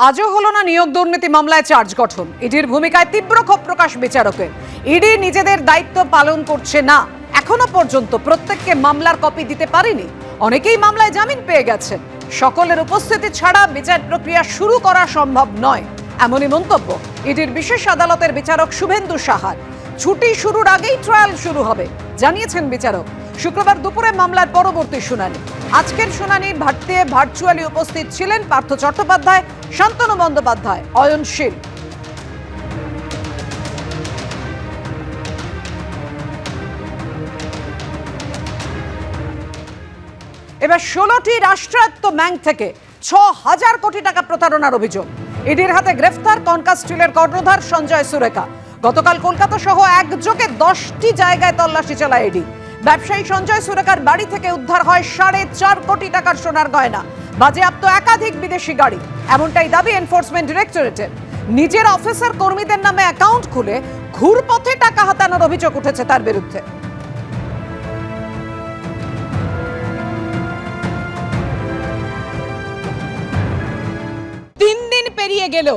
আজও হলো না নিয়োগ দুর্নীতি মামলায় চার্জ গঠন। ইডির ভূমিকায় তীব্র ক্ষোভ প্রকাশ বিচারকের। ইডি নিজেদের দায়িত্ব পালন করছে না। এখনো পর্যন্ত প্রত্যেককে মামলার কপি দিতে পারেনি। অনেকেই মামলায় জামিন পেয়ে গেছেন। সকলের উপস্থিতি ছাড়া বিচার প্রক্রিয়া শুরু করা সম্ভব নয়, এমনই মন্তব্য ইডির বিশেষ আদালতের বিচারক শুভেন্দু সাহার। ছুটি শুরুর আগেই ট্রায়াল শুরু হবে জানিয়েছেন বিচারক। শুক্রবার দুপুরে মামলার পরবর্তী শুনানি। আজকের শুনানির ভার্চুয়ালি উপস্থিত ছিলেন পার্থ চট্টোপাধ্যায়, শান্তনু বন্দ্যোপাধ্যায়, অয়নশীল। এবার 16টি রাষ্ট্রায়ত্ত ব্যাংক থেকে 6,000 কোটি টাকা প্রতারণার অভিযোগ। ইডির হাতে গ্রেফতার কনকা স্টিলের কর্ণধার সঞ্জয় সুরেখা। গতকাল কলকাতা সহ একযোগে 10টি জায়গায় তল্লাশি চালায় ইডি। ব্যবসায়ী সঞ্জয় সুরেখার বাড়ি থেকে উদ্ধার হয় 4.5 কোটি টাকার সোনার গয়না, বাজেয়াপ্ত একাধিক বিদেশি গাড়ি। এমনটাই দাবি এনফোর্সমেন্ট ডিরেক্টরেটের। নিজের অফিসার কর্মীদের নামে অ্যাকাউন্ট খুলে ঘুরপথে টাকা হাতানোর অভিযোগ উঠেছে তার বিরুদ্ধে। পেরিয়ে গেল,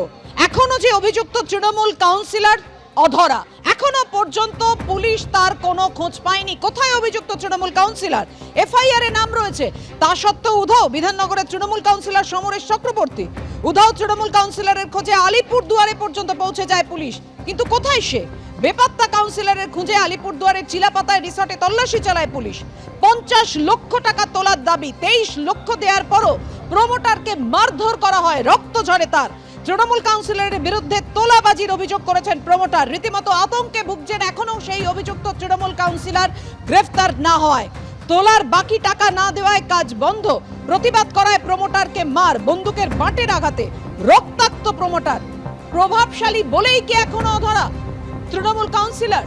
এখনো যে অভিযুক্ত তৃণমূল কাউন্সিলর অধরা। এখনো পর্যন্ত পুলিশ তার কোনো খোঁজ পায়নি। কোথায় অভিযুক্ত তৃণমূল কাউন্সিলর? এফআইআর এ নাম রয়েছে। তা সত্ত্বেও উধাও বিধাননগরের তৃণমূল কাউন্সিলর সমরেশ চক্রবর্তী। উধাও তৃণমূল কাউন্সিলরের খোঁজে আলিপুরদুয়ারে পর্যন্ত পৌঁছে যায় পুলিশ, কিন্তু কোথায় সে? বেপাত্তা কাউন্সিলরের খুঁজে আলিপুরদুয়ারের চিলাপাতায় রিসর্টে তল্লাশি চালায় পুলিশ। 50 লক্ষ টাকা তোলার দাবি, 23 লক্ষ দেওয়ার পরও প্রমোটারকে মারধর করা হয়, রক্ত ঝরে তার। তৃণমূল কাউন্সিলরের বিরুদ্ধে তোলাবাজির অভিযোগ করেছেন প্রমোটার। রীতিমতো আতঙ্কে ভুগছেন এখনো সেই অভিযুক্ত তৃণমূল কাউন্সিলর গ্রেফতার না হয়। তোলার বাকি টাকা না দেওয়ায় কাজ বন্ধ। প্রতিবাদ করায় প্রমোটারকে মার, বন্দুকের বাটের আঘাতে রক্তাক্ত প্রমোটার। প্রভাবশালী বলেই কি এখনো অধরা তৃণমূল কাউন্সিলর?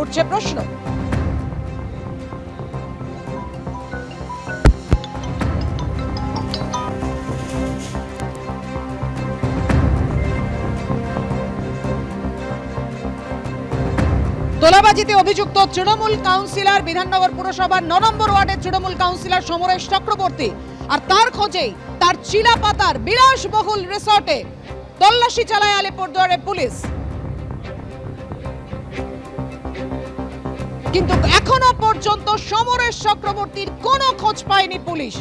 উঠছে প্রশ্ন। তোলাবাজিতে অভিযুক্ত তৃণমূল কাউন্সিলর বিধাননগর পুরসভার 9 নম্বর ওয়ার্ডের তৃণমূল কাউন্সিলর সমরেশ চক্রবর্তী। আর তার খোঁজেই তার চিলাপাতার বিলাসবহুল রিসর্টে তল্লাশি চালায় আলিপুরদুয়ারের পুলিশ। কিন্তু এখনো পর্যন্ত সমরেশ চক্রবর্তীর কোনো খোঁজ পায়নি পুলিশ।